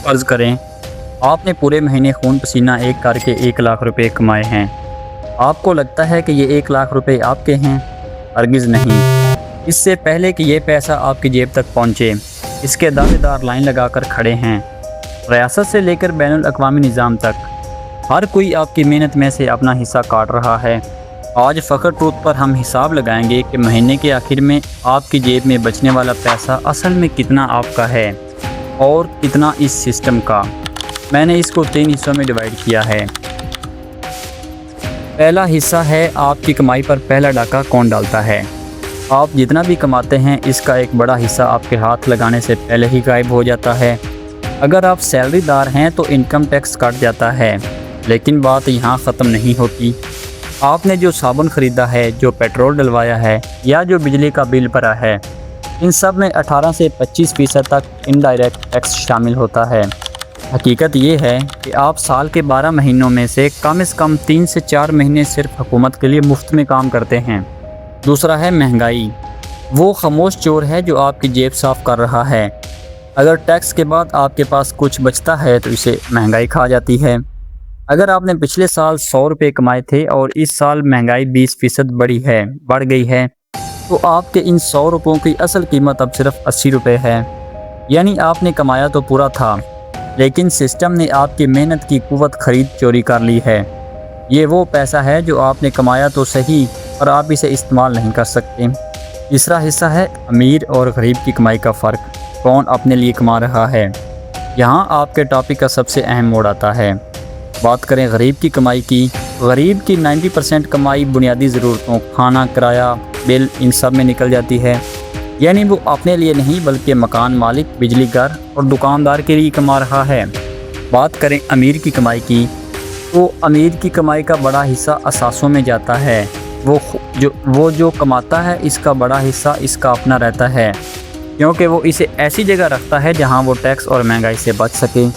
फ़र्ज़ करें आपने पूरे महीने खून पसीना एक करके 1 लाख रुपए कमाए हैं। आपको लगता है कि ये 1 लाख रुपए आपके हैं? हरगिज़ नहीं। इससे पहले कि ये पैसा आपकी जेब तक पहुँचे, इसके दावेदार लाइन लगाकर खड़े हैं। रियासत से लेकर बैनुल अक़वामी निज़ाम तक हर कोई आपकी मेहनत में से अपना हिस्सा काट रहा है। आज फ़ख्र ट्रूथ पर हम हिसाब लगाएंगे कि महीने के आखिर में आपकी जेब में बचने वाला पैसा असल में कितना आपका है और कितना इस सिस्टम का। मैंने इसको 3 हिस्सों में डिवाइड किया है। पहला हिस्सा है आपकी कमाई पर पहला डाका कौन डालता है। आप जितना भी कमाते हैं इसका एक बड़ा हिस्सा आपके हाथ लगाने से पहले ही गायब हो जाता है। अगर आप सैलरीदार हैं तो इनकम टैक्स कट जाता है, लेकिन बात यहाँ ख़त्म नहीं होती। आपने जो साबुन ख़रीदा है, जो पेट्रोल डलवाया है या जो बिजली का बिल भरा है, इन सब में 18 से 25% तक इनडायरेक्ट टैक्स शामिल होता है। हकीकत ये है कि आप साल के 12 महीनों में से कम 3 से 4 महीने सिर्फ हुकूमत के लिए मुफ्त में काम करते हैं। दूसरा है महंगाई। वो खामोश चोर है जो आपकी जेब साफ़ कर रहा है। अगर टैक्स के बाद आपके पास कुछ बचता है तो इसे महंगाई खा जाती है। अगर आपने पिछले साल 100 रुपये कमाए थे और इस साल महंगाई 20% बढ़ गई है, तो आपके इन 100 रुपयों की असल कीमत अब सिर्फ 80 रुपये है। यानी आपने कमाया तो पूरा था, लेकिन सिस्टम ने आपकी मेहनत की कुव्वत खरीद चोरी कर ली है। ये वो पैसा है जो आपने कमाया तो सही, और आप इसे इस्तेमाल नहीं कर सकते। तीसरा हिस्सा है अमीर और गरीब की कमाई का फ़र्क। कौन अपने लिए कमा रहा है। यहाँ आपके टॉपिक का सबसे अहम मोड़ आता है। बात करें गरीब की कमाई की। गरीब की 90% कमाई बुनियादी ज़रूरतों, खाना, किराया, बिल, इन सब में निकल जाती है। यानी वो अपने लिए नहीं बल्कि मकान मालिक, बिजली घर और दुकानदार के लिए कमा रहा है। बात करें अमीर की कमाई की, तो अमीर की कमाई का बड़ा हिस्सा असासों में जाता है। वो जो कमाता है इसका बड़ा हिस्सा इसका अपना रहता है, क्योंकि वो इसे ऐसी जगह रखता है जहां वो टैक्स और महंगाई से बच सके।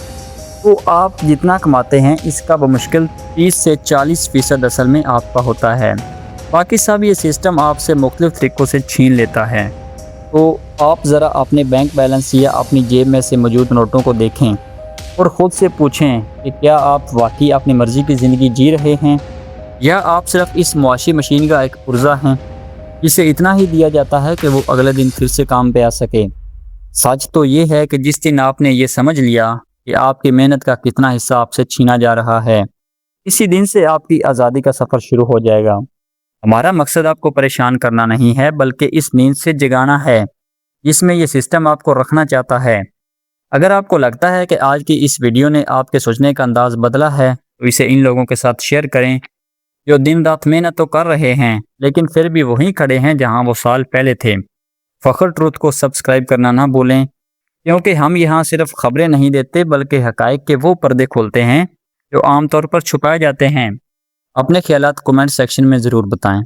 तो आप जितना कमाते हैं इसका बमुश्किल 30 से 40% असल में आपका होता है। बाकी सब ये सिस्टम आपसे मुख्तलिफ तरीक़ों से छीन लेता है। तो आप ज़रा अपने बैंक बैलेंस या अपनी जेब में से मौजूद नोटों को देखें और ख़ुद से पूछें कि क्या आप वाकई अपनी मर्ज़ी की ज़िंदगी जी रहे हैं, या आप सिर्फ इस मुआशी मशीन का एक पुर्जा हैं जिसे इतना ही दिया जाता है कि वो अगले दिन फिर से काम पे आ सके। सच तो ये है कि जिस दिन आपने ये समझ लिया कि आपकी मेहनत का कितना हिस्सा आपसे छीना जा रहा है, इसी दिन से आपकी आज़ादी का सफ़र शुरू हो जाएगा। हमारा मकसद आपको परेशान करना नहीं है, बल्कि इस नींद से जगाना है जिसमें ये सिस्टम आपको रखना चाहता है। अगर आपको लगता है कि आज की इस वीडियो ने आपके सोचने का अंदाज़ बदला है, तो इसे इन लोगों के साथ शेयर करें जो दिन रात मेहनत तो कर रहे हैं, लेकिन फिर भी वहीं खड़े हैं जहां वो साल पहले थे। फ़ख्र ट्रूथ को सब्सक्राइब करना ना भूलें, क्योंकि हम यहाँ सिर्फ खबरें नहीं देते बल्कि हक़ाइक़ के वो पर्दे खोलते हैं जो आमतौर पर छुपाए जाते हैं। अपने ख्यालात कमेंट सेक्शन में ज़रूर बताएं।